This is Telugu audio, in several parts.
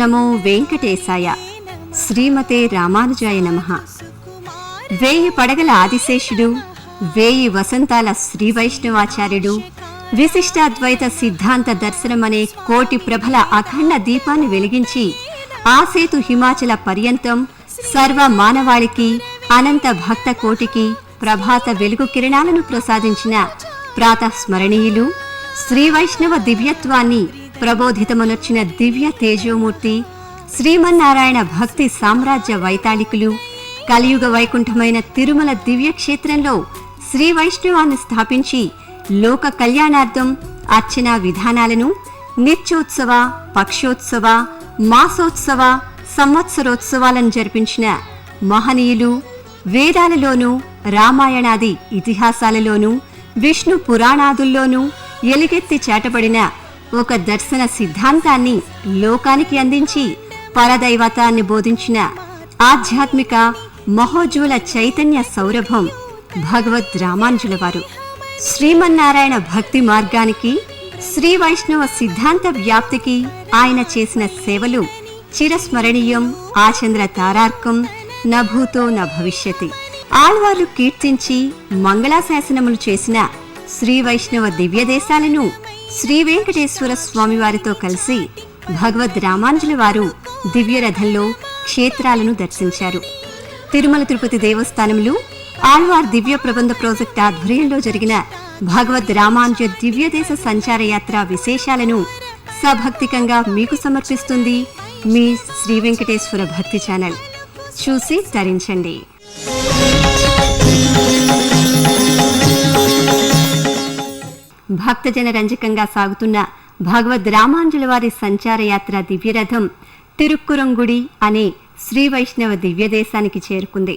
నమో వెంకటేశాయ. శ్రీమతే రామానుజాయ నమః. 1000 పడగల ఆదిశేషుడు, 1000 వసంతాల శ్రీ వైష్ణవాచార్యుడు, విశిష్టాద్వైత సిద్ధాంత దర్శనమనే కోటి ప్రభల అఖండ దీపాన్ని వెలిగించి ఆసేతు హిమాచల పర్యంతం సర్వ మానవాళికి, అనంత భక్త కోటికి ప్రభాత వెలుగు కిరణాలను ప్రసాదించిన ప్రాతస్మరణీయులు, శ్రీ వైష్ణవ దివ్యత్వాన్ని ప్రబోధితమునొచ్చిన దివ్య తేజోమూర్తి, శ్రీమన్నారాయణ భక్తి సామ్రాజ్య వైతాళికులు, కలియుగ వైకుంఠమైన తిరుమల దివ్యక్షేత్రంలో శ్రీ వైష్ణవాన్ని స్థాపించి లోక కళ్యాణార్థం అర్చనా విధానాలను నిత్యోత్సవ, పక్షోత్సవ, మాసోత్సవ, సంవత్సరోత్సవాలను జరిపించిన మహనీయులు, వేదాలలోనూ రామాయణాది ఇతిహాసాలలోనూ విష్ణు పురాణాదుల్లోనూ ఎలుగెత్తి చాటబడిన ఒక దర్శన సిద్ధాంతాన్ని లోకానికి అందించి పరదైవతాన్ని బోధించిన ఆధ్యాత్మిక మహోజ్వల చైతన్య సౌరభం భగవద్ రామానుజుల వారు. శ్రీమన్నారాయణ భక్తి మార్గానికి, శ్రీ వైష్ణవ సిద్ధాంత వ్యాప్తికి ఆయన చేసిన సేవలు చిరస్మరణీయం, ఆచంద్ర తారార్కం, నభూతో న భవిష్యతి. ఆళ్వార్లు కీర్తించి మంగళాశాసనములు చేసిన శ్రీ వైష్ణవ దివ్యదేశాలను శ్రీ వెంకటేశ్వర స్వామివారితో కలిసి భగవద్ రామానుజుల వారు దివ్యరథంలో క్షేత్రాలను దర్శించారు. తిరుమల తిరుపతి దేవస్థానంలో ఆళ్వార్ దివ్య ప్రబంధ ప్రాజెక్ట్ ఆధ్వర్యంలో జరిగిన భగవద్ రామానుజ దివ్యదేశ సంచార యాత్ర విశేషాలను సభక్తికంగా మీకు సమర్పిస్తుంది మీ శ్రీ వెంకటేశ్వర భక్తి ఛానల్. చూసి తరించండి. భక్తజన రంజకంగా సాగుతున్న భగవద్ రామానుజుల వారి సంచార యాత్ర దివ్యరథం తిరుక్కురంగుడి అనే శ్రీ వైష్ణవ దివ్యదేశానికి చేరుకుంది.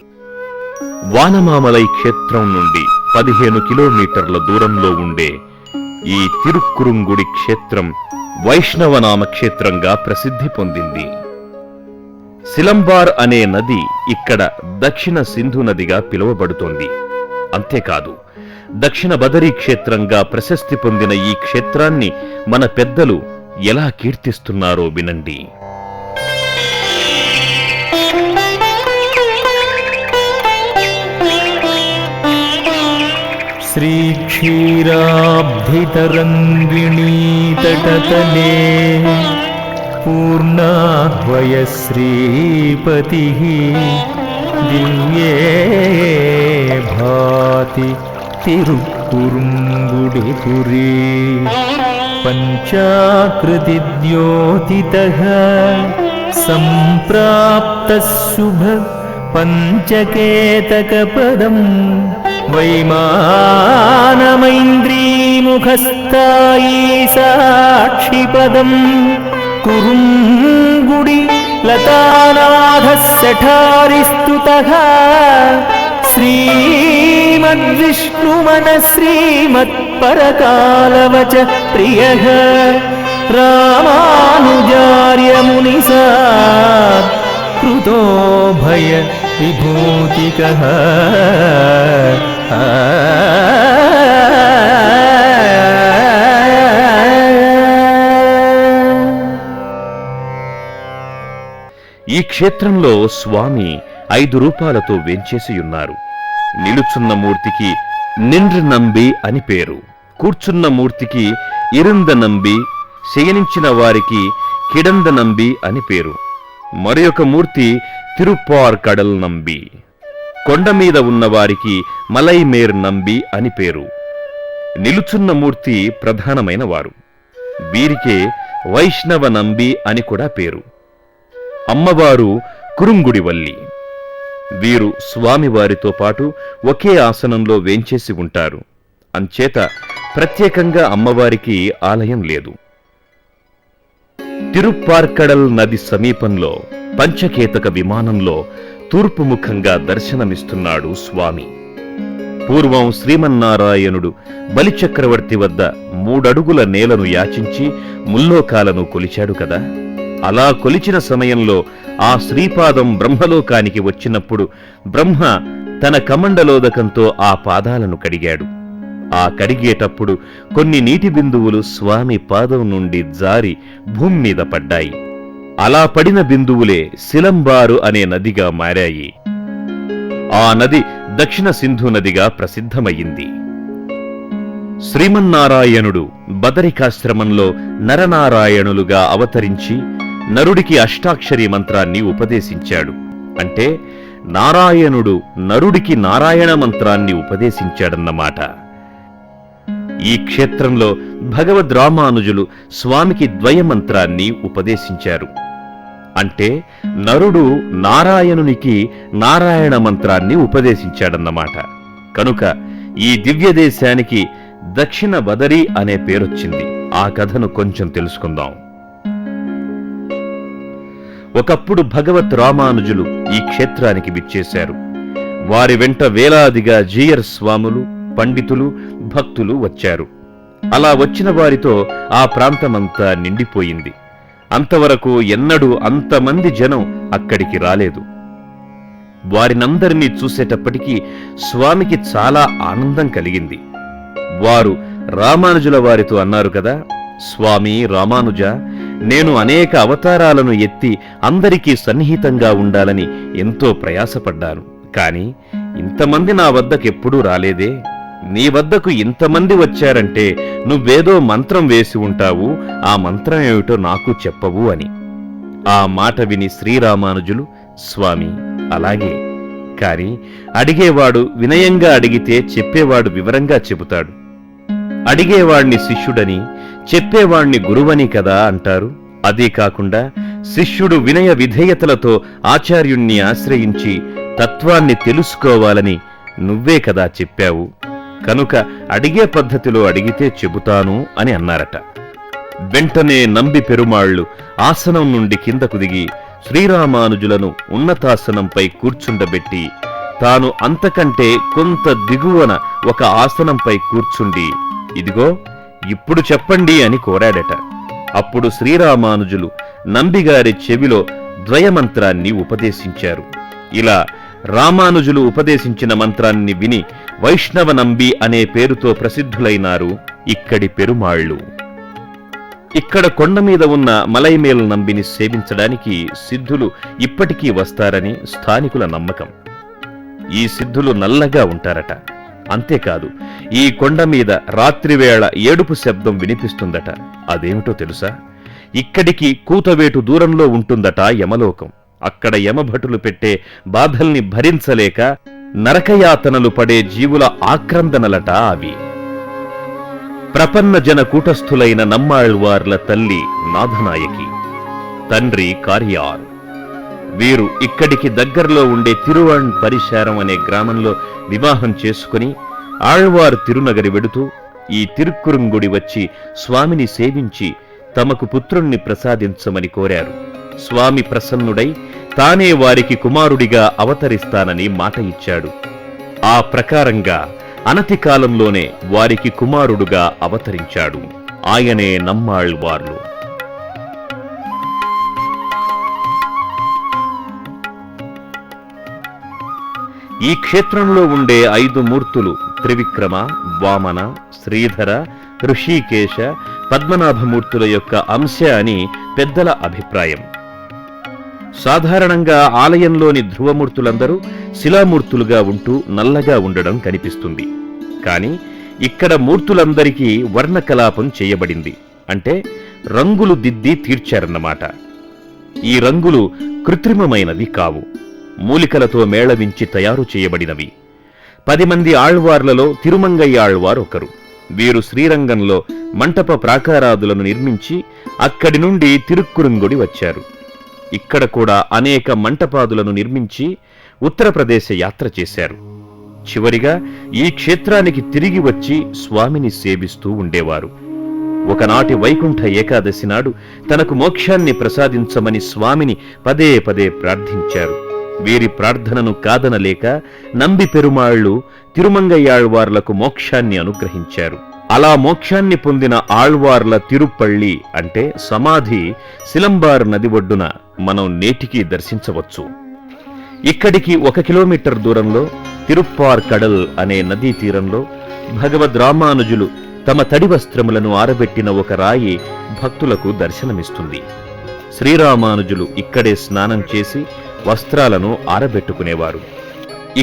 వానమామలై క్షేత్రం నుండి 15 కిలోమీటర్ల దూరంలో ఉండే ఈ తిరుక్కురుంగుడి క్షేత్రం వైష్ణవనామ క్షేత్రంగా ప్రసిద్ధి పొందింది. సిలంబార్ అనే నది ఇక్కడ దక్షిణ సింధు నదిగా పిలువబడుతోంది. అంతేకాదు, దక్షిణ బదరీ క్షేత్రంగా ప్రశస్తి పొందిన ఈ క్షేత్రాన్ని మన పెద్దలు ఎలా కీర్తిస్తున్నారో వినండి. శ్రీ క్షీరాబ్ధితరంగిణీ తటతలే పూర్ణాహ్వయ శ్రీపతిః దివ్యే భాతి తిరుక్కురుంగుడిపురీ పంచాకృతి ద్యోతితః సంప్రాప్తః శుభ పంచకేతకపదం వైమానమైంద్రీముఖస్థాయీ సాక్షిపదం కురుంగుడి లతానాథః శఠారిస్తుతః శ్రీమద్విష్ణుమన శ్రీమత్పరకాలవచ ప్రియః రామానుజార్యమునిసా కృతో భయ విభూతికః. ఈ క్షేత్రంలో స్వామి 5 రూపాలతో వేంచేసియున్నారు. నిలుచున్న మూర్తికి నిండ్ర నంబి అని పేరు, కూర్చున్న మూర్తికి ఇరుంద నంబి, శయనించిన వారికి కిడంద నంబి అని పేరు. మరొక మూర్తి తిరుప్పార్ కడల్ నంబి, కొండ మీద ఉన్నవారికి మలైమేర్ నంబి అని పేరు. నిలుచున్న మూర్తి ప్రధానమైన వారు, వీరికే వైష్ణవ నంబి అని కూడా పేరు. అమ్మవారు కురుంగుడివల్లి. వీరు స్వామివారితో పాటు ఒకే ఆసనంలో వేంచేసి ఉంటారు. అంచేత ప్రత్యేకంగా అమ్మవారికి ఆలయం లేదు. తిరుప్పార్కడల్ నది సమీపంలో పంచకేతక విమానంలో తూర్పు ముఖంగా దర్శనమిస్తున్నాడు స్వామి. పూర్వం శ్రీమన్నారాయణుడు బలిచక్రవర్తి వద్ద 3 అడుగుల నేలను యాచించి ముల్లోకాలను కొలిచాడు కదా. అలా కొలిచిన సమయంలో ఆ శ్రీపాదం బ్రహ్మలోకానికి వచ్చినప్పుడు బ్రహ్మ తన కమండలోదకంతో ఆ పాదాలను కడిగాడు. ఆ కడిగేటప్పుడు కొన్ని నీటి బిందువులు స్వామి పాదం నుండి జారి భూమి మీద పడ్డాయి. అలా పడిన బిందువులే సిలంబారు అనే నదిగా మారాయి. ఆ నది దక్షిణ సింధు నదిగా ప్రసిద్ధమయ్యింది. శ్రీమన్నారాయణుడు బదరికాశ్రమంలో నరనారాయణులుగా అవతరించి నరుడికి అష్టాక్షరి మంత్రాన్ని ఉపదేశించాడు. అంటే నారాయణుడు నరుడికి నారాయణ మంత్రాన్ని ఉపదేశించాడన్నమాట. ఈ క్షేత్రంలో భగవద్ రామానుజులు స్వామికి ద్వయమంత్రాన్ని ఉపదేశించారు. అంటే నరుడు నారాయణునికి నారాయణ మంత్రాన్ని ఉపదేశించాడన్నమాట. కనుక ఈ దివ్యదేశానికి దక్షిణ బదరి అనే పేరొచ్చింది. ఆ కథను కొంచెం తెలుసుకుందాం. ఒకప్పుడు భగవత్ రామానుజులు ఈ క్షేత్రానికి విచ్చేశారు. వారి వెంట వేలాదిగా జీయర్ స్వాములు, పండితులు, భక్తులు వచ్చారు. అలా వచ్చిన వారితో ఆ ప్రాంతమంతా నిండిపోయింది. అంతవరకు ఎన్నడూ అంతమంది జనం అక్కడికి రాలేదు. వారినందరినీ చూసేటప్పటికీ స్వామికి చాలా ఆనందం కలిగింది. వారు రామానుజుల వారితో అన్నారు కదా, స్వామి రామానుజ, నేను అనేక అవతారాలను ఎత్తి అందరికీ సన్నిహితంగా ఉండాలని ఎంతో ప్రయాసపడ్డాను. కాని ఇంతమంది నా వద్దకెప్పుడూ రాలేదే. నీ వద్దకు ఇంతమంది వచ్చారంటే నువ్వేదో మంత్రం వేసి ఉంటావు, ఆ మంత్రం ఏమిటో నాకు చెప్పవు అని. ఆ మాట విని శ్రీరామానుజులు, స్వామి అలాగే, కాని అడిగేవాడు వినయంగా అడిగితే చెప్పేవాడు వివరంగా చెబుతాడు. అడిగేవాణ్ణి శిష్యుడని, చెప్పేవాణ్ణి గురువని కదా అంటారు. అదే కాకుండా శిష్యుడు వినయ విధేయతలతో ఆచార్యుణ్ణి ఆశ్రయించి తత్వాన్ని తెలుసుకోవాలని నువ్వే కదా చెప్పావు. కనుక అడిగే పద్ధతిలో అడిగితే చెబుతాను అని అన్నారట. వెంటనే నంబి పెరుమాళ్లు ఆసనం నుండి కిందకు దిగి శ్రీరామానుజులను ఉన్నతాసనంపై కూర్చుండబెట్టి తాను అంతకంటే కొంత దిగువన ఒక ఆసనంపై కూర్చుండి, ఇదిగో ఇప్పుడు చెప్పండి అని కోరాడట. అప్పుడు శ్రీరామానుజులు నంబిగారి చెవిలో ద్వయమంత్రాన్ని ఉపదేశించారు. ఇలా రామానుజులు ఉపదేశించిన మంత్రాన్ని విని వైష్ణవ నంబి అనే పేరుతో ప్రసిద్ధులైనారు ఇక్కడి పెరుమాళ్లు. ఇక్కడ కొండ మీద ఉన్న మలైమేల్ నంబిని సేవించడానికి సిద్ధులు ఇప్పటికీ వస్తారని స్థానికుల నమ్మకం. ఈ సిద్ధులు నల్లగా ఉంటారట. అంతేకాదు, ఈ కొండ మీద రాత్రివేళ ఏడుపు శబ్దం వినిపిస్తుందట. అదేమిటో తెలుసా? ఇక్కడికి కూతవేటు దూరంలో ఉంటుందట యమలోకం. అక్కడ యమభటులు పెట్టే బాధల్ని భరించలేక నరకయాతనలు పడే జీవుల ఆక్రందనలట అవి. ప్రపన్న జన కూటస్థులైన నమ్మాళ్వార్ల తల్లి నాథనాయకి, తండ్రి కార్యార్. వీరు ఇక్కడికి దగ్గరలో ఉండే తిరువణ్ పరిశారం అనే గ్రామంలో వివాహం చేసుకుని ఆళ్వారు తిరునగరి వెడుతూ ఈ తిరుక్కురుంగుడి వచ్చి స్వామిని సేవించి తమకు పుత్రుణ్ణి ప్రసాదించమని కోరారు. స్వామి ప్రసన్నుడై తానే వారికి కుమారుడిగా అవతరిస్తానని మాట ఇచ్చాడు. ఆ ప్రకారంగా అనతి కాలంలోనే వారికి కుమారుడుగా అవతరించాడు. ఆయనే నమ్మాళ్వార్లు. ఈ క్షేత్రంలో ఉండే 5 మూర్తులు త్రివిక్రమ, వామన, శ్రీధర, ఋషికేశ, పద్మనాభమూర్తుల యొక్క అంశ అని పెద్దల అభిప్రాయం. సాధారణంగా ఆలయంలోని ధ్రువమూర్తులందరూ శిలామూర్తులుగా ఉంటూ నల్లగా ఉండడం కనిపిస్తుంది. కాని ఇక్కడ మూర్తులందరికీ వర్ణకలాపం చేయబడింది. అంటే రంగులు దిద్ది తీర్చారన్నమాట. ఈ రంగులు కృత్రిమమైనవి కావు, మూలికలతో మేళవించి తయారు చేయబడినవి. 10 మంది ఆళ్వార్లలో తిరుమంగయ్య ఆళ్వార్ ఒకరు. వీరు శ్రీరంగంలో మంటప ప్రాకారాదులను నిర్మించి అక్కడి నుండి తిరుక్కురుంగుడి వచ్చారు. ఇక్కడ కూడా అనేక మంటపాదులను నిర్మించి ఉత్తరప్రదేశ యాత్ర చేశారు. చివరిగా ఈ క్షేత్రానికి తిరిగి వచ్చి స్వామిని సేవిస్తూ ఉండేవారు. ఒకనాటి వైకుంఠ ఏకాదశి నాడు తనకు మోక్షాన్ని ప్రసాదించమని స్వామిని పదే పదే ప్రార్థించారు. వీరి ప్రార్థనను కాదనలేక నంబి పెరుమాళ్లు తిరుమంగయ్యాళ్వార్లకు మోక్షాన్ని అనుగ్రహించారు. అలా మోక్షాన్ని పొందిన ఆళ్వార్ల తిరుపళ్ళి అంటే సమాధి సిలంబార్ నది ఒడ్డున మనం నేటికీ దర్శించవచ్చు. ఇక్కడికి 1 కిలోమీటర్ దూరంలో తిరుప్పార్ కడల్ అనే నదీ తీరంలో భగవద్ రామానుజులు తమ తడి వస్త్రములను ఆరబెట్టిన ఒక రాయి భక్తులకు దర్శనమిస్తుంది. శ్రీరామానుజులు ఇక్కడే స్నానం చేసి వస్త్రాలను ఆరబెట్టుకునేవారు.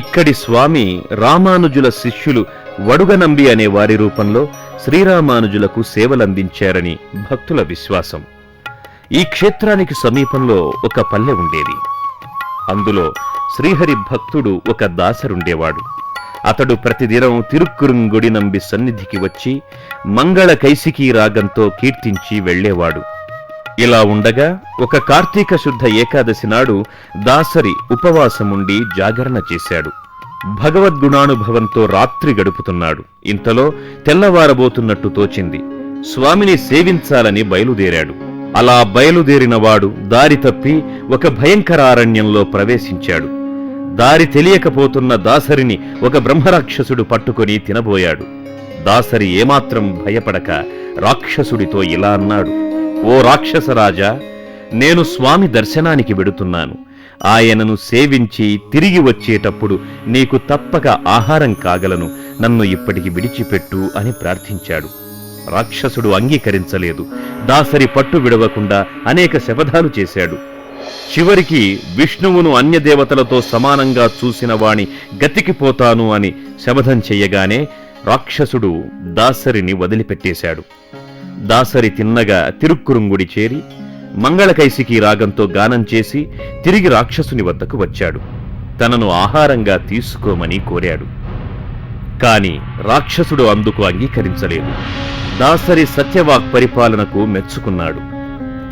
ఇక్కడి స్వామి రామానుజుల శిష్యులు వడుగనంబి అనే వారి రూపంలో శ్రీరామానుజులకు సేవలందించారని భక్తుల విశ్వాసం. ఈ క్షేత్రానికి సమీపంలో ఒక పల్లె ఉండేది. అందులో శ్రీహరి భక్తుడు ఒక దాసరుండేవాడు. అతడు ప్రతిదినం తిరుక్కురుంగుడి నంబి సన్నిధికి వచ్చి మంగళ కైసికీ రాగంతో కీర్తించి వెళ్లేవాడు. ఇలా ఉండగా ఒక కార్తీక శుద్ధ ఏకాదశి నాడు దాసరి ఉపవాసముండి జాగరణ చేశాడు. భగవద్గుణానుభవంతో రాత్రి గడుపుతున్నాడు. ఇంతలో తెల్లవారబోతున్నట్టు తోచింది. స్వామిని సేవించాలని బయలుదేరాడు. అలా బయలుదేరినవాడు దారి తప్పి ఒక భయంకరారణ్యంలో ప్రవేశించాడు. దారి తెలియకపోతున్న దాసరిని ఒక బ్రహ్మరాక్షసుడు పట్టుకొని తినబోయాడు. దాసరి ఏమాత్రం భయపడక రాక్షసుడితో ఇలా అన్నాడు: ఓ రాక్షసరాజా, నేను స్వామి దర్శనానికి వెడుతున్నాను. ఆయనను సేవించి తిరిగి వచ్చేటప్పుడు నీకు తప్పక ఆహారం కాగలను. నన్ను ఇప్పటికి విడిచిపెట్టు అని ప్రార్థించాడు. రాక్షసుడు అంగీకరించలేదు. దాసరి పట్టు విడవకుండా అనేక శపథాలు చేశాడు. చివరికి విష్ణువును అన్యదేవతలతో సమానంగా చూసిన వాణ్ణి గతికిపోతాను అని శపథం చెయ్యగానే రాక్షసుడు దాసరిని వదిలిపెట్టేశాడు. దాసరి తిన్నగా తిరుక్కురుంగుడి చేరి మంగళకైసికీ రాగంతో గానం చేసి తిరిగి రాక్షసుని వద్దకు వచ్చాడు. తనను ఆహారంగా తీసుకోమని కోరాడు. కాని రాక్షసుడు అందుకు అంగీకరించలేదు. దాసరి సత్యవాక్ పరిపాలనకు మెచ్చుకున్నాడు.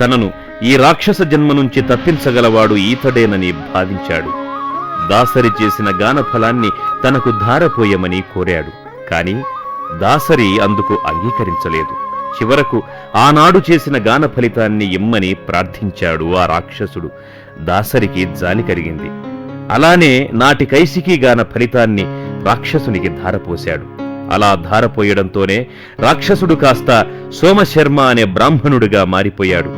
తనను ఈ రాక్షస జన్మ నుంచి తప్పించగలవాడు ఈతడేనని భావించాడు. దాసరి చేసిన గానఫలాన్ని తనకు ధారపోయమని కోరాడు. కాని దాసరి అందుకు అంగీకరించలేదు. చివరకు ఆనాడు చేసిన గాన ఫలితాన్ని ఇమ్మని ప్రార్థించాడు ఆ రాక్షసుడు. దాసరికి జాలి కలిగింది. అలానే నాటి కైసికీ గాన ఫలితాన్ని రాక్షసునికి ధారపోశాడు. అలా ధారపోయడంతోనే రాక్షసుడు కాస్త సోమశర్మ అనే బ్రాహ్మణుడిగా మారిపోయాడు.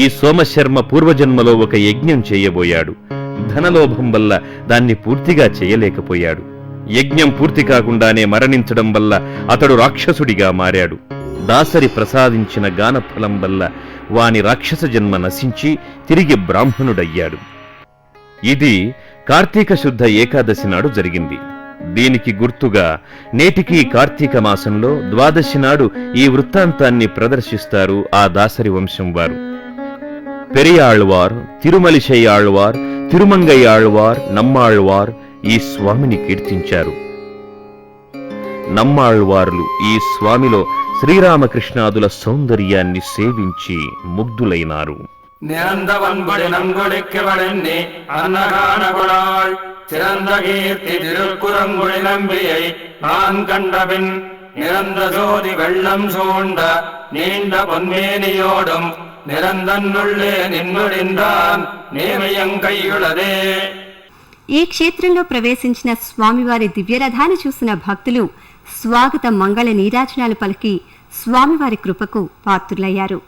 ఈ సోమశర్మ పూర్వజన్మలో ఒక యజ్ఞం చేయబోయాడు. ధనలోభం వల్ల దాన్ని పూర్తిగా చేయలేకపోయాడు. యజ్ఞం పూర్తి కాకుండానే మరణించడం వల్ల అతడు రాక్షసుడిగా మారాడు. దాసరి ప్రసాదించిన గానఫలం వల్ల వాని రాక్షస జన్మ నశించి తిరిగి బ్రాహ్మణుడయ్యాడు. ఇది కార్తీక శుద్ధ ఏకాదశి నాడు జరిగింది. దీనికి గుర్తుగా నేటికీ కార్తీక మాసంలో ద్వాదశి నాడు ఈ వృత్తాంతాన్ని ప్రదర్శిస్తారు ఆ దాసరి వంశం వారు. పెరియాళ్వార్, తిరుమలిశయ్యాళ్వార్, తిరుమంగయ్యాళ్వార్, నమ్మాళ్వార్ ఈ స్వామిని కీర్తించారు. నమ్మాళ్వార్లు ఈ స్వామిలో శ్రీరామకృష్ణాదుల సౌందర్యాన్ని సేవించి ముగ్ధులైనారు. నిరందవన్బడి నంగుడికి వడెన్ని అన్నగానగుడాళ్ చిరంద కీర్తి తిరుక్కురంగుడి నంబియై நான் கண்டபின் நிரந்த ஜோதி வெள்ளம் சூண்ட நீண்ட பொன்மேனியோடும் నిరందన్నుళ్ళే నిన్నుడిందాన్ నేమయంకయ్యుళదే. ఈ క్షేత్రంలో ప్రవేశించిన స్వామివారి దివ్యరథాన్ని చూసిన భక్తులు స్వాగత మంగళ నీరాజనాలు పలికి స్వామివారి కృపకు పాత్రులయ్యారు.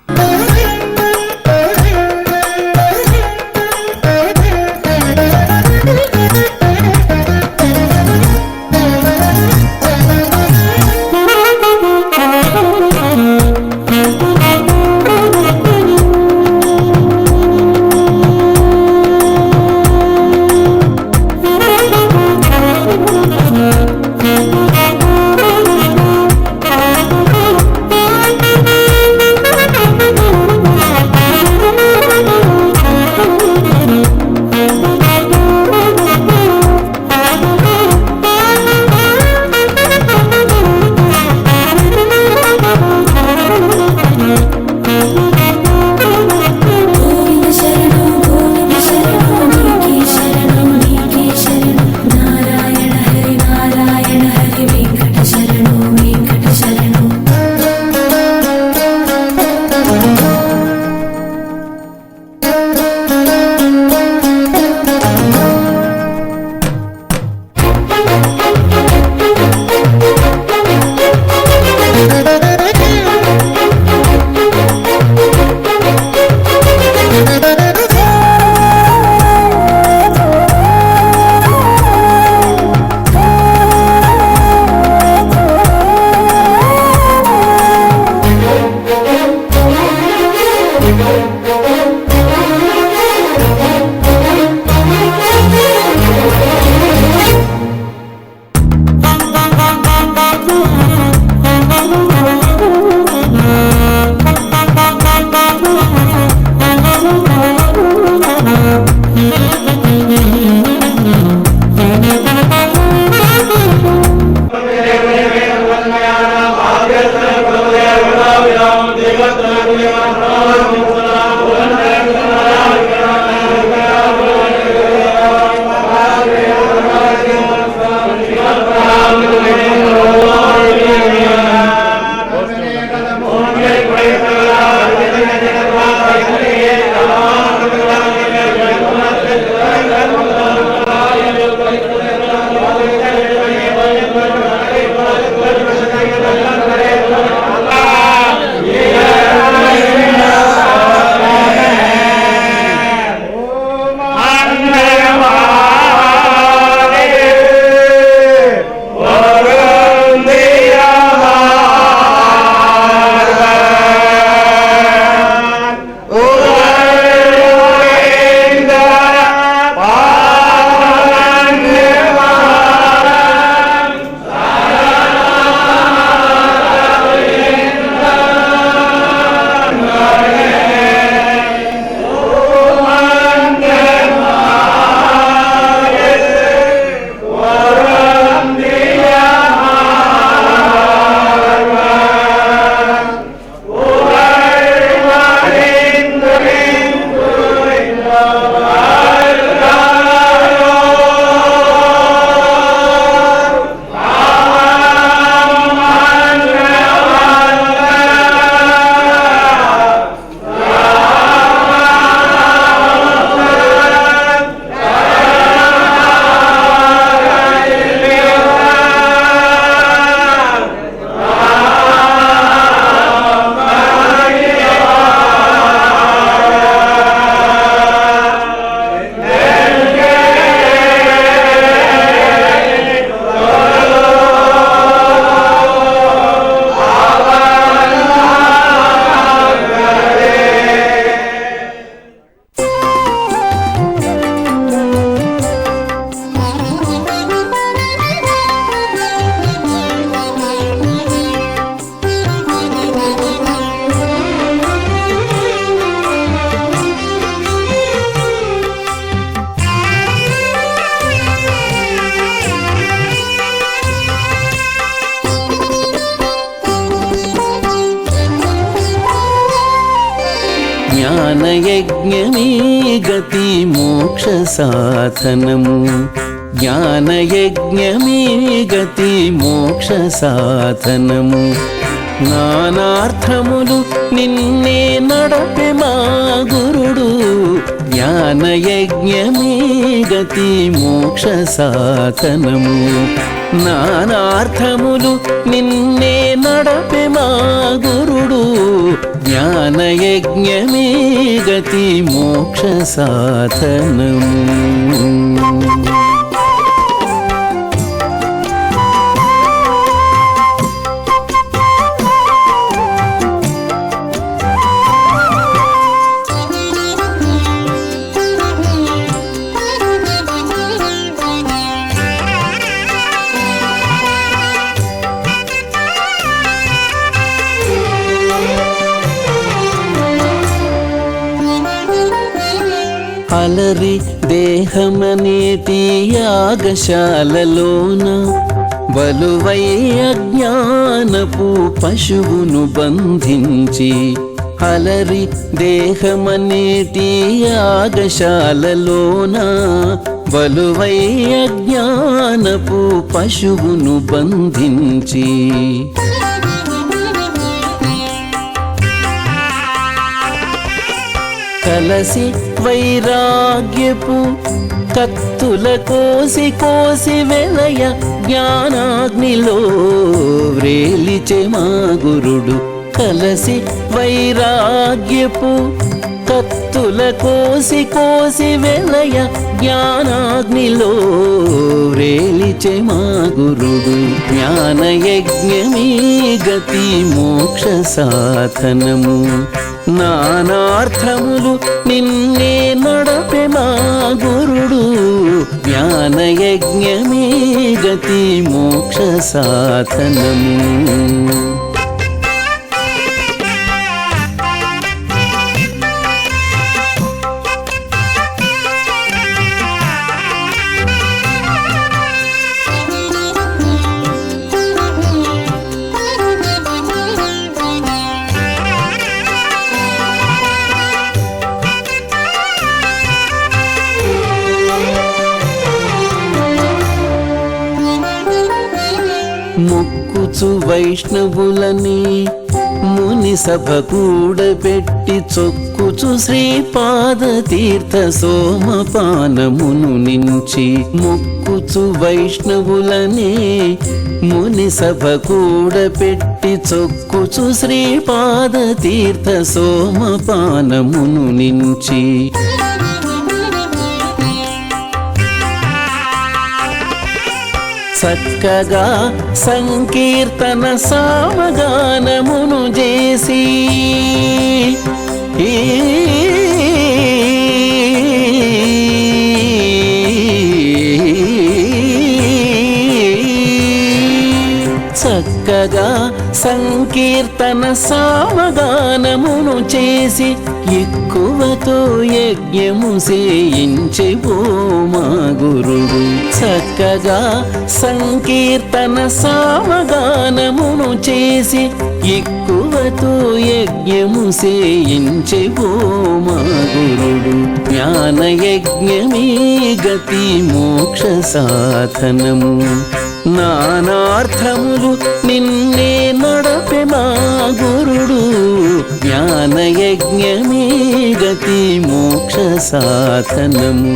జ్ఞానయజ్ఞమీ గతి మోక్ష సాధనము జ్ఞానయజ్ఞమీ గతి మోక్ష సాధనము నానార్థములు నిన్నే నడపె మా గురుడు జ్ఞానయజ్ఞమీ గతి మోక్ష సాధనము నానార్థములు నిన్నే నడపె మా గురుడు జ్ఞానయజ్ఞమీ గతి మోక్ష సాధనము. అలరి దేహమనేటి యాగశాలలోన బలువై అజ్ఞానపు పశువును బంధించి అలరి దేహమనేటి యాగశాలలోన బలువై అజ్ఞానపు పశువును బంధించి కలసి వైరాగ్యపు కత్తుల కోసి కోసి వెలయ జ్ఞానాగ్నిలో వ్రేలిచె మా గురుడు కలసి వైరాగ్యపు కత్తుల కోసి కోసి వెలయ జ్ఞానాగ్నిలో వ్రేలిచె మా గురుడు జ్ఞానయజ్ఞమీ గతి మోక్ష సాధనము నానార్థములు నిన్నే నడపె మా గురుడు జ్ఞానయజ్ఞమీ గతి మోక్ష సాధనము. మొక్కుచు వైష్ణవులని ముని సభ కూడబెట్టి చొక్కుచు శ్రీపాద తీర్థ సోమపానమును నుంచి మొక్కుచు వైష్ణవులని ముని సభ కూడబెట్టి చొక్కుచు శ్రీపాద తీర్థ సోమపానమును నుంచి చక్కగా సంకీర్తన సామగానమును చేసి చక్కగా సంకీర్తన సామగానమును చేసి ఎక్కువతో యజ్ఞము చేయించి ఓ మా గురుడు చక్కగా సంకీర్తన సామగానమును చేసి ఎక్కువతో యజ్ఞము చేయించి ఓ మా గురుడు జ్ఞాన యజ్ఞమే గతి మోక్ష సాధనము నానార్థములు నిన్నే నడపె మా గురుడు జ్ఞాన యజ్ఞమే గతి మోక్ష సాధనము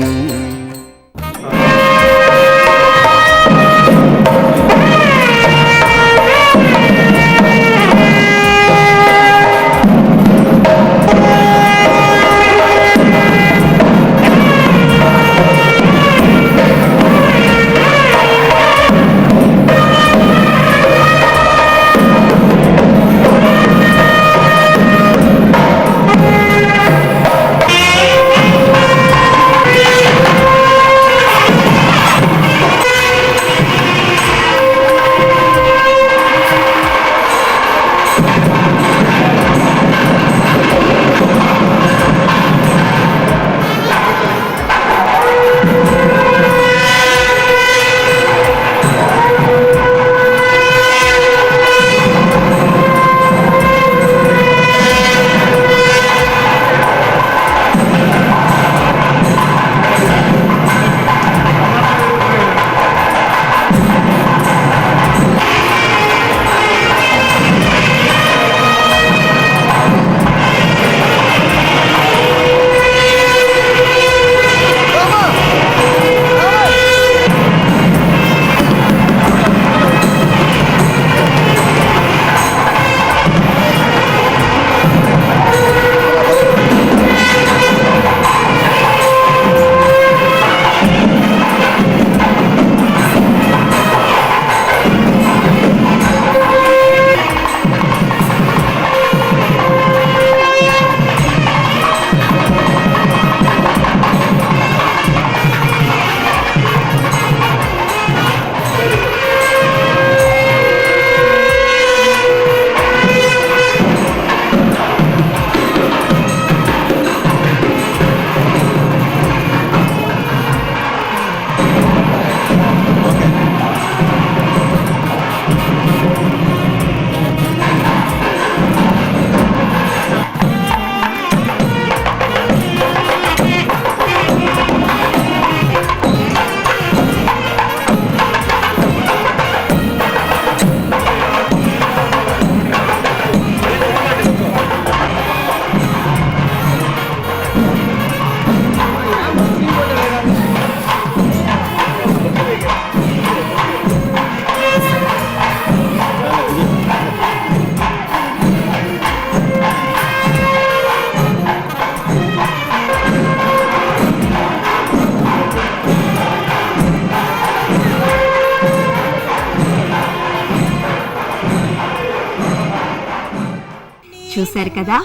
చూశారు కదా,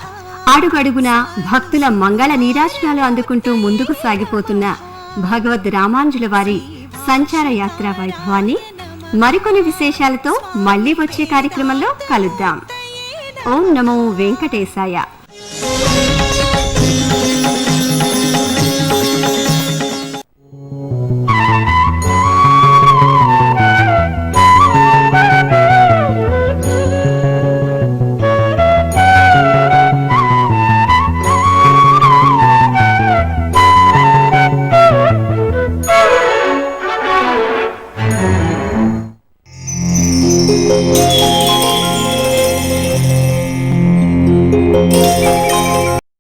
అడుగడుగున భక్తుల మంగళ నీరాజనాలు అందుకుంటూ ముందుకు సాగిపోతున్న భగవద్ రామాంజుల వారి సంచార యాత్ర వైభవాన్ని మరికొన్ని విశేషాలతో మళ్లీ వచ్చే కార్యక్రమంలో కలుద్దాం. ఓం నమో వెంకటేశాయ.